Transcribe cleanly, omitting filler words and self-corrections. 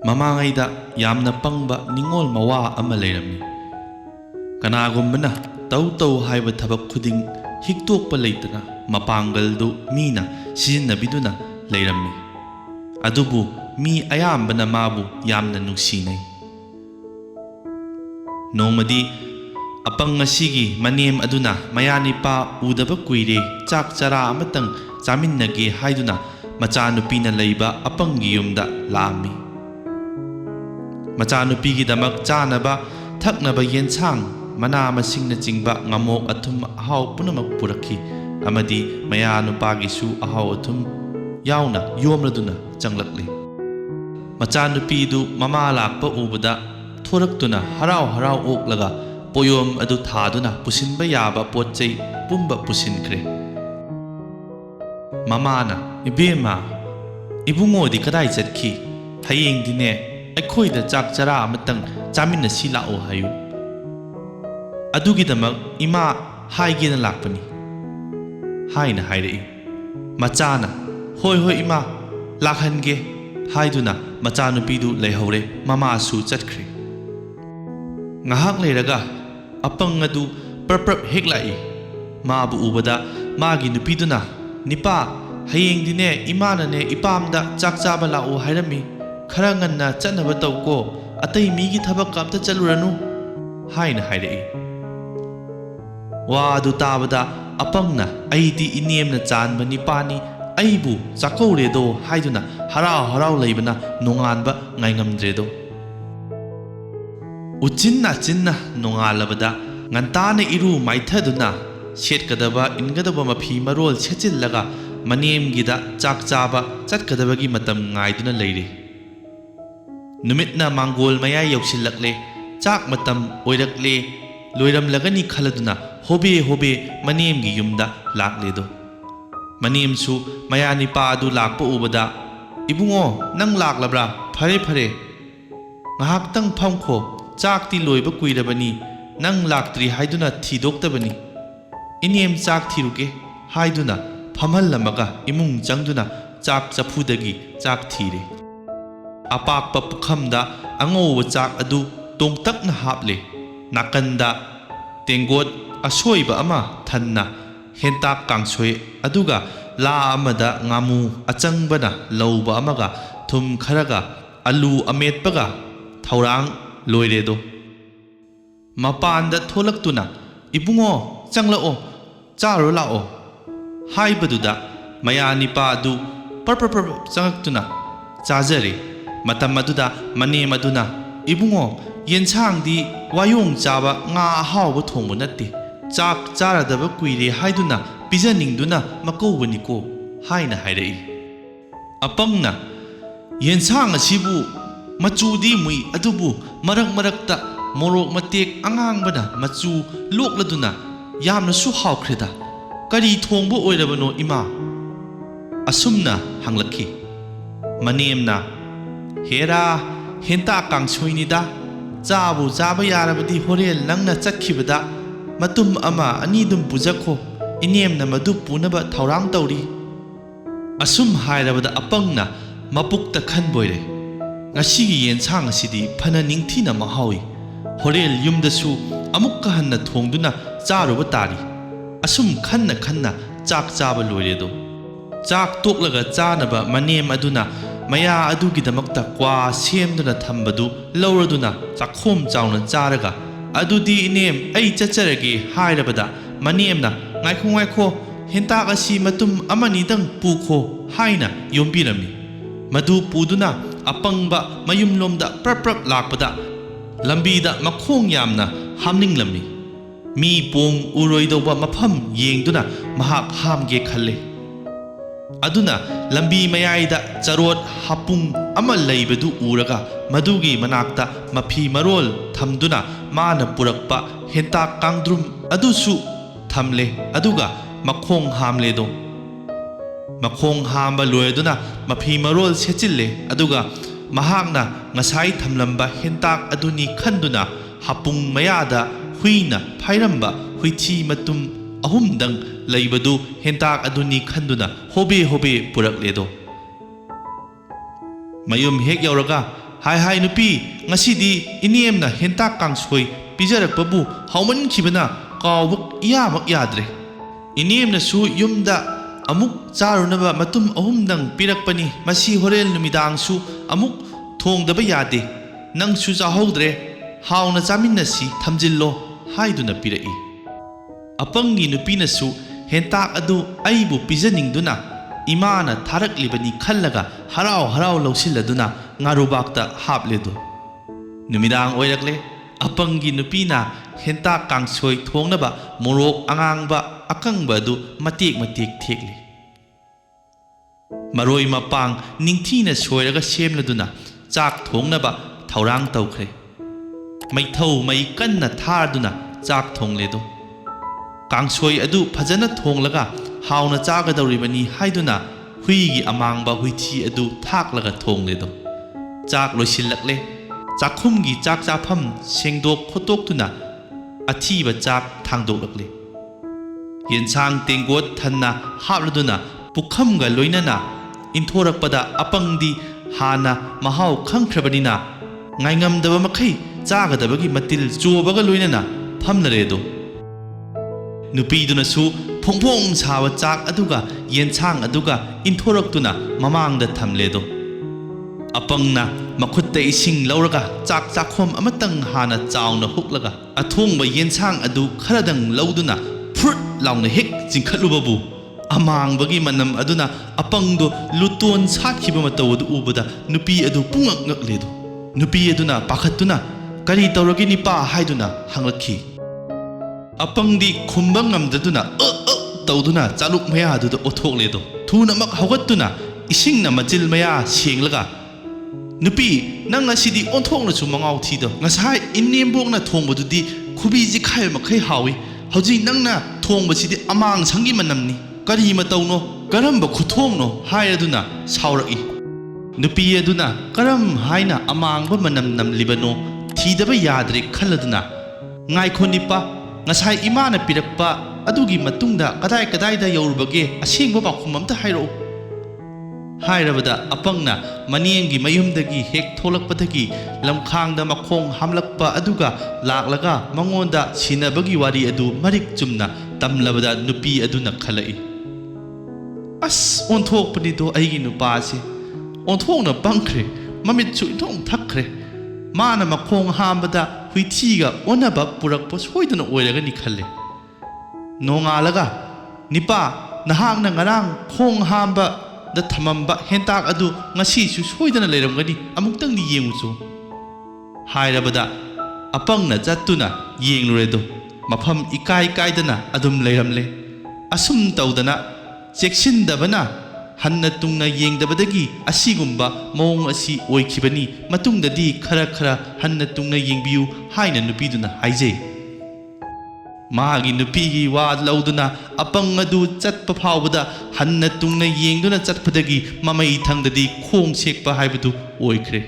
ꯃꯃꯥꯡꯉꯩꯗ ꯌꯥꯝꯅ ꯄꯪꯕ ꯅꯤꯡꯉꯣꯜ ꯃꯋꯥ ꯑꯃ ꯂꯩꯔꯝꯃꯤ꯫ ꯀꯅꯥꯒꯨꯝꯕꯅ ꯇꯧ ꯍꯥꯏꯕ ꯊꯕꯛ ꯈꯨꯗꯤꯡ ꯍꯤꯛꯇꯣꯛꯄ ꯂꯩꯇꯅ ꯃꯄꯥꯡꯒꯜꯗꯨ ꯃꯤꯅ ꯁꯤꯖꯤꯟꯅꯕꯤꯗꯨꯅ ꯂꯩꯔꯝꯃꯤ꯫ ꯑꯗꯨꯕꯨ ꯃꯤ ꯑꯌꯥꯝꯕꯅ ꯃꯥꯕꯨ ꯌꯥꯝꯅ ꯅꯨꯡꯁꯤꯅꯩ꯫ ꯅꯣꯡꯃꯗꯤ ꯑꯄꯪ ꯑꯁꯤꯒꯤ ꯃꯅꯦꯝ ꯑꯗꯨꯅ ꯃꯌꯥꯅꯤꯄꯥ ꯎꯗꯕ ꯀꯨꯏꯔꯦ, ꯆꯥꯛ ꯆꯔꯥ ꯑꯃꯇꯪ ꯆꯥꯃꯤꯟꯅꯒꯦ ꯍꯥꯏꯗꯨꯅ ꯃꯆꯥꯅꯨꯄꯤꯅ ꯂꯩꯕ ꯑꯄꯪꯒꯤ ꯌꯨꯝꯗ ꯂꯥꯛꯑꯝꯃꯤ꯫ ꯃꯆꯥꯅꯨꯄꯤꯒꯤꯗꯃꯛ ꯆꯥꯅꯕ ꯊꯛꯅꯕ ꯌꯦꯟꯁꯥꯡ, ꯃꯅꯥ ꯃꯁꯤꯡꯅꯆꯤꯡꯕ ꯉꯃꯣꯛ ꯑꯊꯨꯝ ꯑꯍꯥꯎ ꯄꯨꯝꯅꯃꯛ ꯄꯨꯔꯛꯈꯤ ꯑꯃꯗꯤ ꯃꯌꯥꯅꯨꯄꯥꯒꯤꯁꯨ ꯑꯍꯥꯎ ꯑꯊꯨꯝ ꯌꯥꯎꯅ ꯌꯣꯝꯂꯗꯨꯅ ꯆꯪꯂꯛꯂꯤ꯫ ꯃꯆꯥꯅꯨꯄꯤꯗꯨ ꯃꯃꯥ ꯂꯥꯛꯄ ꯎꯕꯗ ꯊꯣꯔꯛꯇꯨꯅ ꯍꯔꯥꯎ ꯍꯔꯥꯎ ꯑꯣꯛꯂꯒ ꯄꯣꯌꯣꯝ ꯑꯗꯨ ꯊꯥꯗꯨꯅ ꯄꯨꯁꯤꯟꯕ ꯌꯥꯕ ꯄꯣꯠ ꯆꯩ ꯄꯨꯝꯕ ꯄꯨꯁꯤꯟꯈ꯭ꯔꯦ꯫ ꯃꯃꯥꯅ, "ꯏꯕꯦꯝꯃ, ꯏꯕꯨꯡꯉꯣꯗꯤ ꯀꯗꯥꯏ ꯆꯠꯈꯤ? ꯍꯌꯦꯡꯗꯤꯅꯦ ꯑꯩꯈꯣꯏꯗ ꯆꯥꯛ ꯆꯔꯥ ꯑꯃꯇꯪ ꯆꯥꯃꯤꯟꯅꯁꯤ ꯂꯥꯛꯑꯣ ꯍꯥꯏꯌꯨ꯫ ꯑꯗꯨꯒꯤꯗꯃꯛ ꯏꯃꯥ ꯍꯥꯏꯒꯦꯅ ꯂꯥꯛꯄꯅꯤ" ꯍꯥꯏꯅ ꯍꯥꯏꯔꯛꯏ꯫ ꯃꯆꯥꯅ, "ꯍꯣꯏ ꯍꯣꯏ ꯏꯃꯥ, ꯂꯥꯛꯍꯟꯒꯦ" ꯍꯥꯏꯗꯨꯅ ꯃꯆꯥꯅꯨꯄꯤꯗꯨ ꯂꯩꯍꯧꯔꯦ, ꯃꯃꯥꯁꯨ ꯆꯠꯈ꯭ꯔꯦ꯫ ꯉꯥꯏꯍꯥꯛ ꯂꯩꯔꯒ ꯑꯄꯪ ꯑꯗꯨ ꯄ꯭ꯔꯞ ꯍꯦꯛ ꯂꯥꯛꯏ꯫ ꯃꯥꯕꯨ ꯎꯕꯗ ꯃꯥꯒꯤ ꯅꯨꯄꯤꯗꯨꯅ, "ꯅꯤꯄꯥ, ꯍꯌꯦꯡꯗꯤꯅꯦ ꯏꯃꯥꯅꯅꯦ ꯏꯄꯥꯝꯗ ꯆꯥꯛ ꯆꯥꯕ ꯂꯥꯛꯑꯣ ꯍꯥꯏꯔꯝꯃꯤ꯫ ꯈꯔ ꯉꯟꯅ ꯆꯠꯅꯕ ꯇꯧꯀꯣ, ꯑꯇꯩ ꯃꯤꯒꯤ ꯊꯕꯛꯀ ꯑꯝꯇ ꯆꯠꯂꯨꯔꯅꯨ" ꯍꯥꯏꯅ ꯍꯥꯏꯔꯛꯏ꯫ ꯋꯥ ꯑꯗꯨ ꯇꯥꯕꯗ ꯑꯄꯪꯅ, "ꯑꯩꯗꯤ ꯏꯅꯦꯝꯅ ꯆꯥꯟꯕ ꯅꯤꯄꯥꯅꯤ, ꯑꯩꯕꯨ ꯆꯥꯛꯀꯧꯔꯦꯗꯣ" ꯍꯥꯏꯗꯨꯅ ꯍꯔꯥꯎ ꯍꯔꯥꯎ ꯂꯩꯕꯅ ꯅꯣꯡꯉꯥꯟꯕ ꯉꯥꯏꯉꯝꯗ꯭ꯔꯦꯗꯣ꯫ ꯎꯆꯤꯟ ꯅꯥꯆꯤꯟꯅ ꯅꯣꯡꯉꯥꯜꯂꯕꯗ ꯉꯟꯇꯥꯅ ꯏꯔꯨ ꯃꯥꯏꯊꯗꯨꯅ ꯁꯦꯠꯀꯗꯕ ꯏꯟꯒꯗꯕ ꯃꯐꯤ ꯃꯔꯣꯜ ꯁꯦꯠꯆꯤꯜꯂꯒ ꯃꯅꯦꯝꯒꯤꯗ ꯆꯥꯛ ꯆꯥꯕ ꯆꯠꯀꯗꯕꯒꯤ ꯃꯇꯝ ꯉꯥꯏꯗꯨꯅ ꯂꯩꯔꯦ꯫ ꯅꯨꯃꯤꯠꯅ ꯃꯥꯡꯒꯣꯜ ꯃꯌꯥꯏ ꯌꯧꯁꯤꯜꯂꯛꯂꯦ, ꯆꯥꯛ ꯃꯇꯝ ꯑꯣꯏꯔꯛꯂꯦ ꯂꯣꯏꯔꯝꯂꯒꯅꯤ ꯈꯜꯂꯗꯨꯅ ꯍꯣꯕꯦ ꯍꯣꯕꯦ ꯃꯅꯦꯝꯒꯤ ꯌꯨꯝꯗ ꯂꯥꯛꯂꯦꯗꯣ꯫ ꯃꯅꯦꯝꯁꯨ ꯃꯌꯥꯅꯤꯄꯥ ꯑꯗꯨ ꯂꯥꯛꯄ ꯎꯕꯗ, "ꯏꯕꯨꯡꯉꯣ, ꯅꯪ ꯂꯥꯛꯂꯕ꯭ꯔꯥ? ꯐꯔꯦ ꯐꯔꯦ, ꯉꯥꯏꯍꯥꯛꯇꯪ ꯐꯝꯈꯣ, ꯆꯥꯛꯇꯤ ꯂꯣꯏꯕ ꯀꯨꯏꯔꯕꯅꯤ, ꯅꯪ ꯂꯥꯛꯇ꯭ꯔꯤ ꯍꯥꯏꯗꯨꯅ ꯊꯤꯗꯣꯛꯇꯕꯅꯤ, ꯏꯅꯦꯝ ꯆꯥꯛ ꯊꯤꯔꯨꯒꯦ" ꯍꯥꯏꯗꯨꯅ ꯐꯝꯍꯜꯂꯝꯃꯒ ꯏꯃꯨꯡ ꯆꯪꯗꯨꯅ ꯆꯥꯛ ꯆꯐꯨꯗꯒꯤ ꯆꯥꯛ ꯊꯤꯔꯦ꯫ ꯑꯄꯥꯛꯄ ꯄꯨꯈꯝꯗ ꯑꯉꯧꯕ ꯆꯥꯛ ꯑꯗꯨ ꯇꯣꯡꯇꯛꯅ ꯍꯥꯞꯂꯦ꯫ ꯅꯥꯀꯟꯗ ꯇꯦꯡꯒꯣꯠ ꯑꯁꯣꯏꯕ ꯑꯃ ꯊꯟꯅ ꯍꯦꯟꯇꯥꯛ ꯀꯥꯡꯁꯣꯏ, ꯑꯗꯨꯒ ꯂꯥ ꯑꯃꯗ ꯉꯥꯃꯨ ꯑꯆꯪꯕꯅ ꯂꯧꯕ ꯑꯃꯒ ꯊꯨꯝ ꯈꯔꯒ ꯑꯂꯨ ꯑꯃꯦꯠꯄꯒ ꯊꯧꯔꯥꯡ ꯂꯣꯏꯔꯦꯗꯣ꯫ ꯃꯄꯥꯟꯗ ꯊꯣꯛꯂꯛꯇꯨꯅ, "ꯏꯕꯨꯡꯉꯣ, ꯆꯪꯂꯛꯑꯣ, ꯆꯥꯔꯨ ꯂꯥꯛꯑꯣ" ꯍꯥꯏꯕꯗꯨꯗ ꯃꯌꯥꯅꯤꯄꯥ ꯑꯗꯨ ꯄ꯭ꯔꯞ ꯆꯪꯉꯛꯇꯨꯅ ꯆꯥꯖꯔꯦ꯫ ꯃꯇꯝ ꯑꯗꯨꯗ ꯃꯅꯦꯝ ꯑꯗꯨꯅ, "ꯏꯕꯨꯡꯉꯣ, ꯌꯦꯟꯁꯥꯡꯗꯤ ꯋꯥꯌꯣꯡ ꯆꯥꯕ ꯉꯥ ꯑꯍꯥꯎꯕ ꯊꯣꯡꯕ ꯅꯠꯇꯦ, ꯆꯥꯛ ꯆꯥꯔꯗꯕ ꯀꯨꯏꯔꯦ ꯍꯥꯏꯗꯨꯅ ꯄꯤꯖꯅꯤꯡꯗꯨꯅ ꯃꯀꯧꯕꯅꯤꯀꯣ" ꯍꯥꯏꯅ ꯍꯥꯏꯔꯛꯏ꯫ ꯑꯄꯪꯅ, "ꯌꯦꯟꯁꯥꯡ ꯑꯁꯤꯕꯨ ꯃꯆꯨꯗꯤ ꯃꯨꯏ, ꯑꯗꯨꯕꯨ ꯃꯔꯛ ꯃꯔꯛꯇ ꯃꯣꯔꯣꯛ ꯃꯇꯦꯛ ꯑꯉꯥꯡꯕꯅ ꯃꯆꯨ ꯂꯣꯛꯂꯗꯨꯅ ꯌꯥꯝꯅꯁꯨ ꯍꯥꯎꯈ꯭ꯔꯦꯗ, ꯀꯔꯤ ꯊꯣꯡꯕ ꯑꯣꯏꯔꯕꯅꯣ ꯏꯃꯥ?" ꯑꯁꯨꯝꯅ ꯍꯪꯂꯛꯈꯤ꯫ ꯃꯅꯦꯝꯅ, "ꯍꯦꯔꯥ, ꯍꯦꯟꯇꯥꯛ ꯀꯥꯡꯁꯣꯏꯅꯤꯗ, ꯆꯥꯕꯨ ꯆꯥꯕ ꯌꯥꯔꯕꯗꯤ ꯍꯣꯔꯦꯟ ꯅꯪꯅ ꯆꯠꯈꯤꯕꯗ ꯃꯇꯨꯝ ꯑꯃ ꯑꯅꯤꯗꯨꯝ ꯄꯨꯖꯈꯣ, ꯏꯅꯦꯝꯅ ꯃꯗꯨ ꯄꯨꯅꯕ ꯊꯧꯔꯥꯡ ꯇꯧꯔꯤ" ꯑꯁꯨꯝ ꯍꯥꯏꯔꯕꯗ ꯑꯄꯪꯅ ꯃꯄꯨꯛꯇ ꯈꯟꯕꯣꯏꯔꯦ꯫ ꯉꯁꯤꯒꯤ ꯌꯦꯟꯁꯥꯡ ꯑꯁꯤꯗꯤ ꯐꯅ ꯅꯤꯡꯊꯤꯅ ꯃꯍꯥꯎꯏ, ꯍꯣꯔꯦꯟ ꯌꯨꯝꯗꯁꯨ ꯑꯃꯨꯛꯀ ꯍꯟꯅ ꯊꯣꯡꯗꯨꯅ ꯆꯥꯔꯨꯕ ꯇꯥꯔꯤ꯫ ꯑꯁꯨꯝ ꯈꯟꯅ ꯆꯥꯛ ꯆꯥꯕ ꯂꯣꯏꯔꯦꯗꯣ꯫ ꯆꯥꯛ ꯇꯣꯛꯂꯒ ꯆꯥꯅꯕ ꯃꯅꯦꯝ ꯑꯗꯨꯅ ꯃꯌꯥ ꯑꯗꯨꯒꯤꯗꯃꯛꯇ ꯀ꯭ꯋꯥ ꯁꯦꯝꯗꯨꯅ ꯊꯝꯕꯗꯨ ꯂꯧꯔꯗꯨꯅ ꯆꯥꯛꯈꯣꯝ ꯆꯥꯎꯅ ꯆꯥꯔꯒ, "ꯑꯗꯨꯗꯤ ꯏꯅꯦꯝ ꯑꯩ ꯆꯠꯆꯔꯒꯦ" ꯍꯥꯏꯔꯕꯗ ꯃꯅꯦꯝꯅ, "ꯉꯥꯏꯈꯣ, ꯍꯦꯟꯇꯥꯛ ꯑꯁꯤ ꯃꯇꯨꯝ ꯑꯃꯅꯤꯗꯪ ꯄꯨꯈꯣ" ꯍꯥꯏꯅ ꯌꯣꯝꯕꯤꯔꯝꯃꯤ꯫ ꯃꯗꯨ ꯄꯨꯗꯨꯅ ꯑꯄꯪꯕ ꯃꯌꯨꯝꯂꯣꯝꯗ ꯄ꯭ꯔꯞ ꯂꯥꯛꯄꯗ ꯂꯝꯕꯤꯗ ꯃꯈꯣꯡ ꯌꯥꯝꯅ ꯍꯥꯝꯅꯤꯡꯂꯝꯃꯤ꯫ ꯃꯤ ꯄꯣꯡ ꯎꯔꯣꯏꯗꯧꯕ ꯃꯐꯝ ꯌꯦꯡꯗꯨꯅ ꯃꯍꯥꯛ ꯍꯥꯝꯒꯦ ꯈꯜꯂꯦ꯫ ꯑꯗꯨꯅ ꯂꯝꯕꯤ ꯃꯌꯥꯏꯗ ꯆꯔꯣꯠ ꯍꯥꯄꯨꯡ ꯑꯃ ꯂꯩꯕꯗꯨ ꯎꯔꯒ ꯃꯗꯨꯒꯤ ꯃꯅꯥꯛꯇ ꯃꯐꯤ ꯃꯔꯣꯜ ꯊꯝꯗꯨꯅ ꯃꯥꯅ ꯄꯨꯔꯛꯄ ꯍꯦꯟꯇꯥꯛ ꯀꯥꯡꯗ꯭ꯔꯨꯝ ꯑꯗꯨꯁꯨ ꯊꯝꯂꯦ, ꯑꯗꯨꯒ ꯃꯈꯣꯡ ꯍꯥꯝꯂꯦꯗꯣ꯫ ꯃꯈꯣꯡ ꯍꯥꯝꯕ ꯂꯣꯏꯔꯗꯨꯅ ꯃꯐꯤ ꯃꯔꯣꯜ ꯁꯦꯠꯆꯤꯜꯂꯦ, ꯑꯗꯨꯒ ꯃꯍꯥꯛꯅ ꯉꯁꯥꯏ ꯊꯝꯂꯝꯕ ꯍꯦꯟꯇꯥꯛ ꯑꯗꯨꯅꯤ ꯈꯟꯗꯨꯅ ꯍꯥꯄꯨꯡ ꯃꯌꯥꯗ ꯍꯨꯏꯅ ꯐꯥꯏꯔꯝꯕ ꯍꯨꯏꯊꯤ ꯃꯇꯨꯝ 3ꯗꯪ ꯂꯩꯕꯗꯨ ꯍꯦꯟꯇꯥꯛ ꯑꯗꯨꯅꯤ ꯈꯟꯗꯨꯅ ꯍꯣꯕꯦ ꯄꯨꯔꯛꯂꯦꯗꯣ꯫ ꯃꯌꯨꯝ ꯍꯦꯛ ꯌꯧꯔꯒ Hai nupi ngasidi inemna hentak kangsoi pijarakpabu haumankibana kawbak iyamak yadre. Inemna su yumda amuk charunaba matum ahumdang pirakpani masi horel numidangsu amuk thongdaba yade. Nangsu chahodre hauna chaminasi thamjillo haiduna pirai. Apangi nupinasu hentak adu aibu pijaningduna imana tharaklibani khallaga harau lausilladuna ngarubakta hapledu. Numidang oirakle apangi nupina hentak kangsoi thongnaba morok angangba akangba adu matek thekli. Maroi mapang ningthina soiraga semladuna chak thongnaba thaurang tawkhre. Maithau mai kanna tharduna chak thongledu. Kangsoi adu phajana thonglaga hauna chagadawribani haiduna huigi amangba huithi adu thaklaga thongledu. Chak loisillakle chakhumgi chak chapham sengdok khotoktuna athiba chak thangdoklakle. Yensang tengot thanna hapladuna pukhamga loinana inthorakpada apangdi hana mahau khangkhrabanina ngaingamdaba makhai chagadabagi matil chobaga loinana phamnaredo. Nupidunasu phongphong sawa chak aduga yensang aduga inthoraktuna mamangda thamledo. Apangna makhutta ising lauraga chak chakhom amatang hana chauna huklaga athongba yensang adu kharadang lauduna frut launa hek jingkhalubabu amangbagi manam aduna apangdo luton satkhiba matawdu ubada nupi adu pungak ngakledo. Nupi aduna pakhatuna kari tawragi nipa haiduna hanglakhi. Apangdi khumbang ngamdaduna tawduna chaluk maya aduda othokledo. Thuna mak hawgattuna isingna majil maya senglaga nupi nang asidi onthokna chu mangaw thido ngasai innembokna thongbadudi khubiji khai makhai hawi hauji nangna thongbasidi amang sangi manamni kari matawno karamba khuthongno hayaduna sauraki. Nupi aduna karam haina amangba manam namlibano thidaba yadre khalladuna ngaikho nipa ngasai imana pirakpa adugi matungda kadai da yaurubage asengba pakhum amta hairo. Hairabada apangna maniengi mayumdagi hek tholakpadagi lamkhangda makhong hamlakpa aduga laklaga mangonda sinabagi wari adu marik chumna tamlabada nupi aduna khalai. As onthokpani do aigi nupase onthokna bangkhre mamitchu inthong thakkhre mana makhong hambada huithiga onaba purakpa soidana oiragani khalle. Nongalaga nipa nahangna ngarang khong hamba da thamamba hentak adu ngasi su soidana leiramgani amuktang ni yenguchu. Hairabada apangna jattuna yengluredo mafam ikai kaidana adum leiramle. Asum tawdana cheksindabana hanna tungna yengdabadagi asigumba mawong asi oikhibani matungdadi khara hanna tungna yengbiu haina nupiduna haijei. Magi nupigi wa lauduna apang adu chatpa phawbada hanna tungna yengduna chatpadagi mamai thangdadi khong sekpa haibadu oikhre.